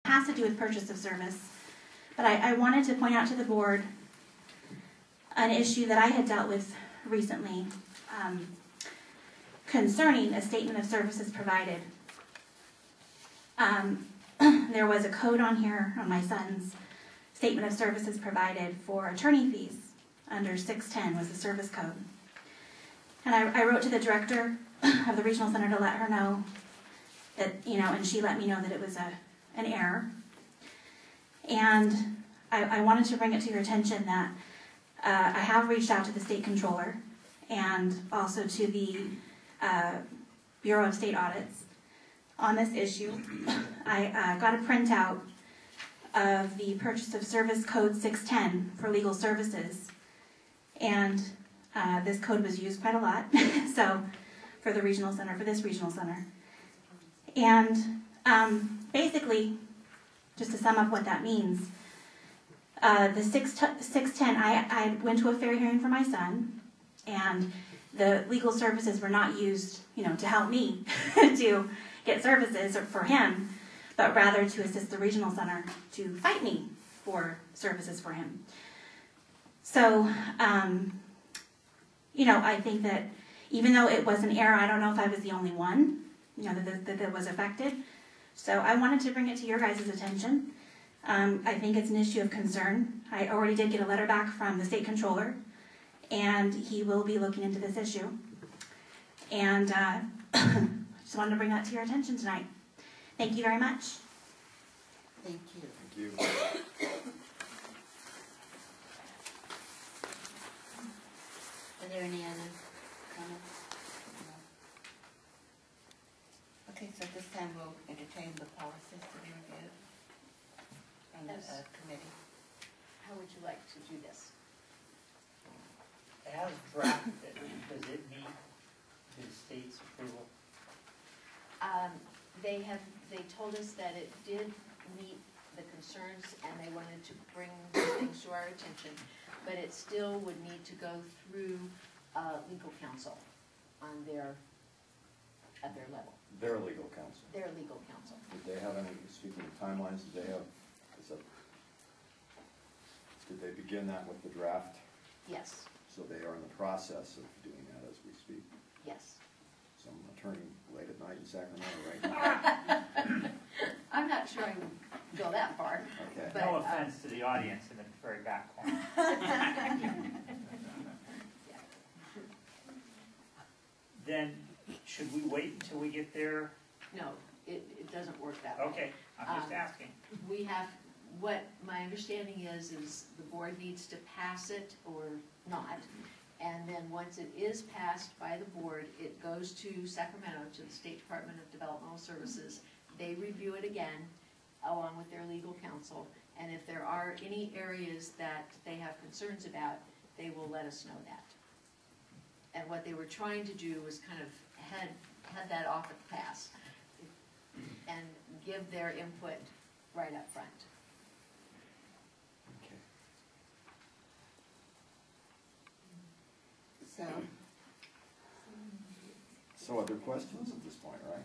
has to do with purchase of service, but I wanted to point out to the board an issue that I had dealt with recently concerning a statement of services provided. There was a code on here on my son's statement of services provided for attorney fees under 610 was the service code. And I wrote to the director of the regional center to let her know that, and she let me know that it was an error. And I wanted to bring it to your attention that I have reached out to the state controller and also to the Bureau of State Audits on this issue. I got a printout of the purchase of service code 610 for legal services, and this code was used quite a lot so for the regional center, for this regional center. And basically, just to sum up what that means, the 610, I went to a fair hearing for my son, and the legal services were not used, to help me to get services for him, but rather to assist the regional center to fight me for services for him. So, I think that even though it was an error, I don't know if I was the only one, that was affected. So I wanted to bring it to your guys' attention. I think it's an issue of concern. I already did get a letter back from the state controller, and he will be looking into this issue. And just wanted to bring that to your attention tonight. Thank you very much. Thank you. Thank you. Are there any other comments? No. Okay, so this time we'll entertain the policies to be reviewed from the committee. How would you like to do this? As drafted, does it meet the state's approval? They told us that it did meet the concerns and they wanted to bring these things to our attention, but it still would need to go through legal counsel at their level. Their legal counsel. Their legal counsel. Did they have any, speaking of timelines, did they begin that with the draft? Yes. So they are in the process of doing that as we speak. Yes. Some attorney late at night in Sacramento right now. I'm not sure I would go that far. Okay. But, No offense to the audience in the very back corner. Then, should we wait until we get there? No, it doesn't work that way. Okay, I'm just asking. We have, what my understanding is the board needs to pass it or not. And then once it is passed by the board, it goes to Sacramento, to the State Department of Developmental Services. They review it again, along with their legal counsel. And if there are any areas that they have concerns about, they will let us know that. And what they were trying to do was kind of head that off at the pass and give their input right up front. Okay. So other questions at this point, right?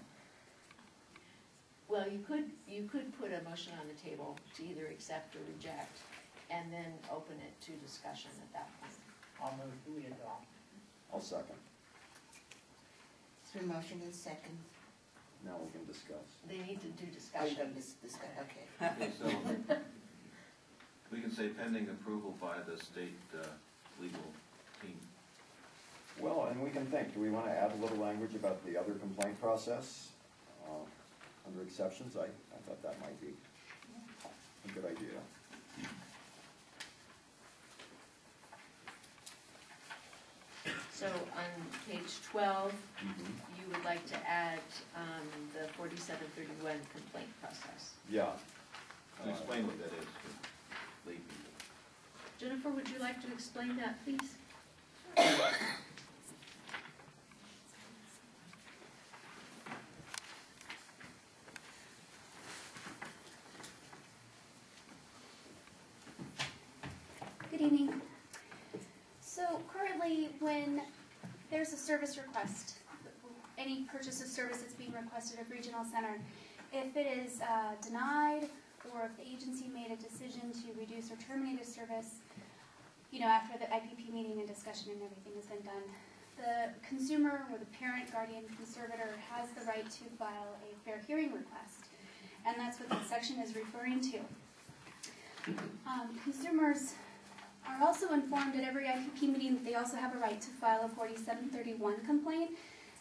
Well, you could put a motion on the table to either accept or reject, and then open it to discussion at that point. I'll move we adopt. I'll second. It's been motion and second. Now we can discuss. They need to do Oh, you're discussion. going to discuss, okay. Okay, so we can say pending approval by the state legal team. Well, and we can think, do we want to add a little language about the other complaint process under exceptions? I thought that might be a good idea. So on page 12, you would like to add the 4731 complaint process. Yeah. And explain what that is to lay people. Jennifer, would you like to explain that, please? Good evening. So currently, when there's a service request, any purchase of service that's being requested of Regional Center, if it is denied or if the agency made a decision to reduce or terminate a service, after the IPP meeting and discussion and everything has been done, the consumer or the parent, guardian, conservator has the right to file a fair hearing request. And that's what that section is referring to. Consumers are also informed at every IPP meeting that they also have a right to file a 4731 complaint.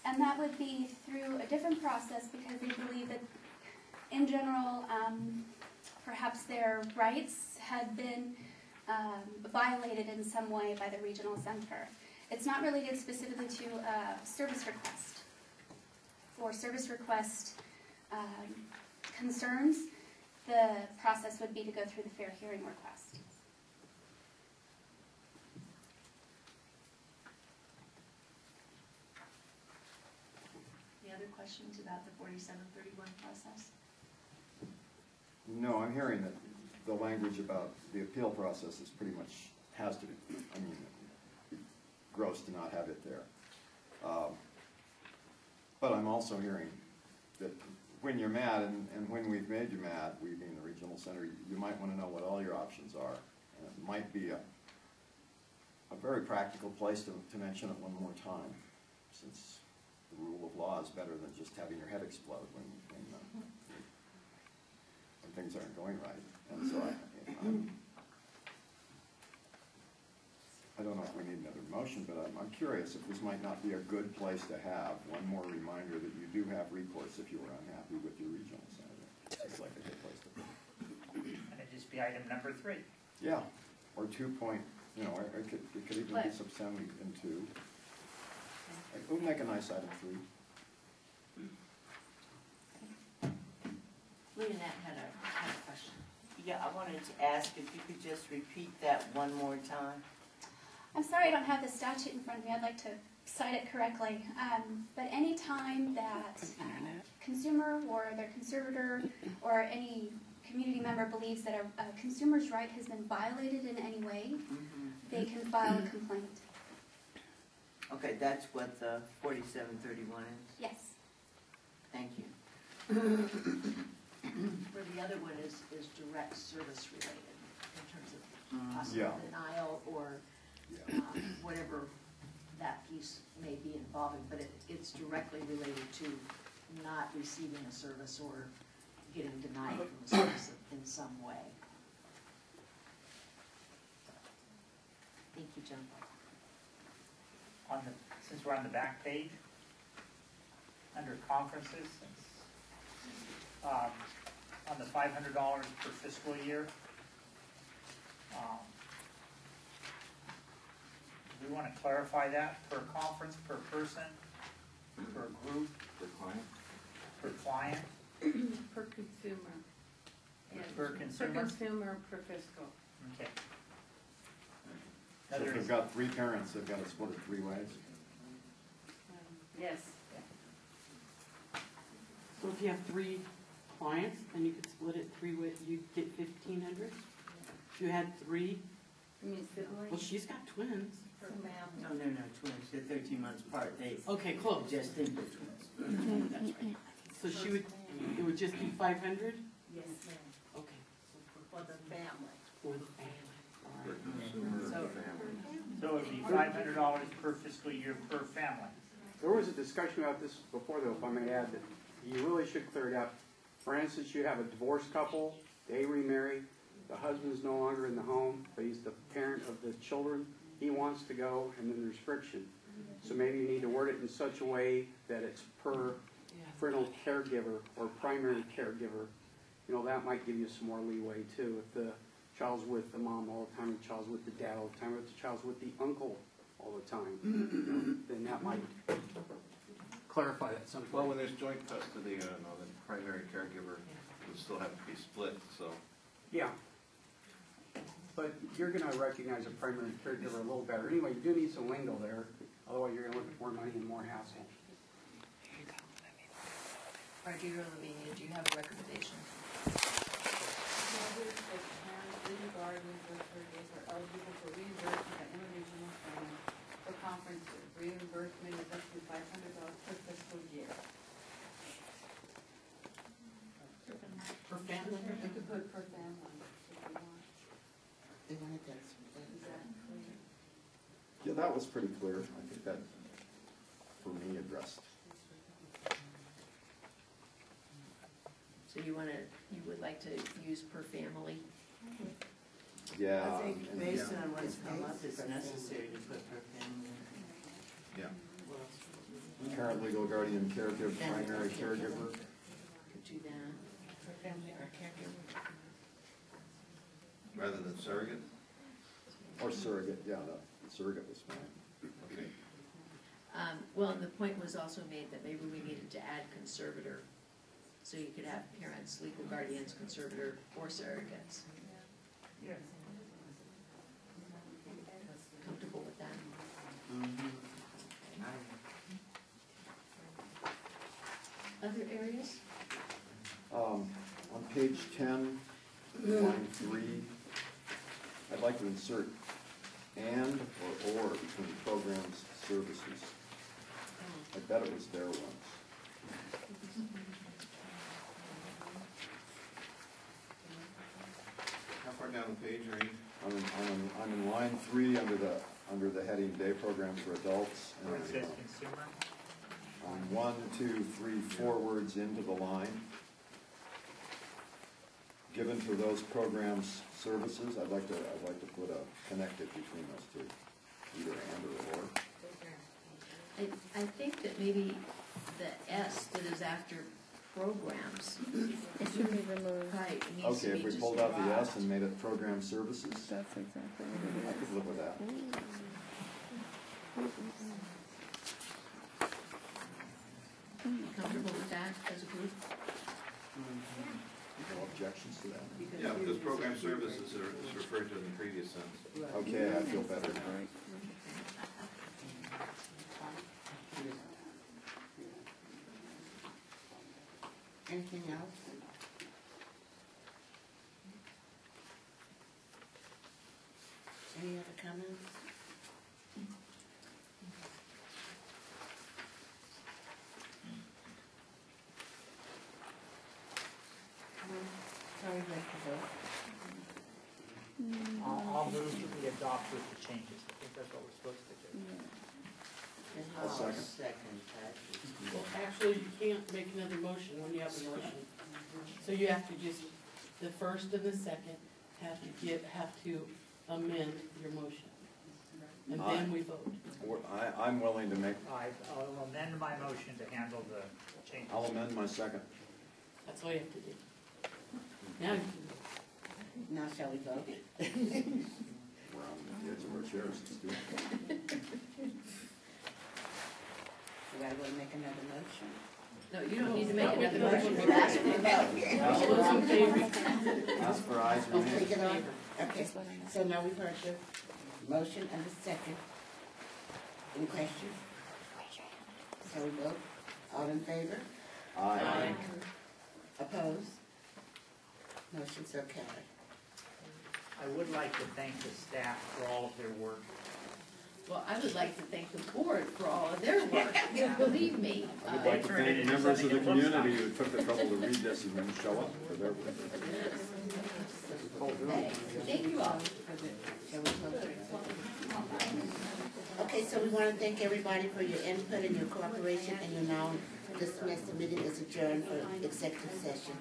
And that would be through a different process because they believe that, in general, perhaps their rights had been violated in some way by the regional center. It's not related specifically to service request. For service request concerns, the process would be to go through the fair hearing request. Any other questions about the 4731 process? No, I'm hearing that the language about the appeal process is pretty much, has to be, gross to not have it there. But I'm also hearing that when you're mad, and when we've made you mad, we being the regional center, you might want to know what all your options are. And it might be a very practical place to mention it one more time, since the rule of law is better than just having your head explode when things aren't going right. And so I don't know if we need another motion, but I'm curious if this might not be a good place to have one more reminder that you do have recourse if you were unhappy with your regional senator. Seems like a good place to put it. And it'd just be item number 3. Yeah, or 2 point, or it could even be subsumed in 2. It would make a nice item 3. Leonette had a question. Yeah, I wanted to ask if you could just repeat that one more time. I'm sorry I don't have the statute in front of me. I'd like to cite it correctly. But any time that consumer or their conservator or any community member believes that a consumer's right has been violated in any way, they can file a complaint. Okay, that's what the 4731 is? Yes. Thank you. Where the other one is direct service related in terms of possible denial or whatever that piece may be involving, but it's directly related to not receiving a service or getting denied from a service in some way. Thank you, John. Since we're on the back page, under conferences, on the $500 per fiscal year, we want to clarify that per conference, per person, per group, Per client? per client, Per consumer. per Per consumer. consumer, per fiscal. Okay. So if they've got 3 parents, they've got to split it 3 ways. Yes. So if you have 3 clients, then you could split it 3 ways, you'd get 1,500. If you had 3, You mean siblings? well, she's got twins. No, twins. They're 13 months apart. They Okay, close. just think they're twins. That's right. So it would just be 500? Yes, ma'am. Okay. For the family. For the family. Per consumer, So- per family. So it would be $500 per fiscal year per family. There was a discussion about this before, though, if I may add, that you really should clear it up. For instance, you have a divorced couple, they remarry, the husband is no longer in the home, but he's the parent of the children. He wants to go, and then there's friction. So maybe you need to word it in such a way that it's per parental caregiver or primary caregiver. That might give you some more leeway, too. If the child's with the mom all the time, the child's with the dad all the time, or if the child's with the uncle all the time, then that might clarify that someplace. Well, when there's joint custody, the primary caregiver would still have to be split, so. Yeah. But you're going to recognize a primary caregiver a little better. Anyway, you do need some lingo there. Otherwise, you're going to look at more money and more hassle. Ardira Lavinia, do you have a recommendation? Mothers of parents, legal guardians, or surrogates are eligible for reimbursement by interregional plan for conferences. Reimbursement is up to $500 per fiscal year. Per family? You could put per that was pretty clear. I think that, for me, addressed. So you would like to use per family? Yeah. I think and- based on what's come up, it's necessary to put per family. Yeah. Parent, legal guardian, caregiver, primary caregiver. Could do that. Per family or caregiver. Rather than surrogate? Or surrogate, yeah, the surrogate was fine. Okay. Well, and the point was also made that maybe we needed to add conservator, so you could have parents, legal guardians, conservator, or surrogates. Comfortable with that? Other areas? On page 10, line 3, I'd like to insert and or between programs, services. I bet it was there once. How far down the page are you? I'm in line 3 under the heading day programs for adults. Where it And says consumer. on 1, 2, 3, 4 words into the line, given to those programs services, I'd like to put a connected between those two, either and or. I think that maybe the S that is after programs, It should be removed. right, it needs to Okay, be if we just pulled out the dropped. S and made it program services, That's exactly what I it could live with that. Comfortable with that as a group? No objections to that? Yeah, because program services is referred to in the previous sentence. Okay, I feel better now. is. Anything else? Any other comments? Sorry, like to vote. I'll move to be adopted with the changes. I think that's what we're supposed to do. And I'll I'll second. second that. Well, actually, you can't make another motion when you have a motion. So you have to just, the first and the second have to amend your motion. And then we vote. I'm willing to make, I'll amend my motion to handle the changes. I'll amend my second. That's all you have to do. Now you can. Now shall we vote? We're on the edge of our chairs, it's good. We gotta go to make another motion. No, you don't need to make another motion, we're asking for a All those in favor? Ask for ayes or Oh, nays. take it on? Okay, so now we've heard the motion and the second. Any questions? Shall we vote? All in favor? Aye. Opposed? Motion so carried. I would like to thank the staff for all of their work. Well, I would like to thank the board for all of their work, believe me. I would like to thank members of the community who took the trouble to read this and then show up for their work. Thank you all. Shall we close it? Okay, so we want to thank everybody for your input and your cooperation, and you now dismiss the meeting is adjourned for executive session.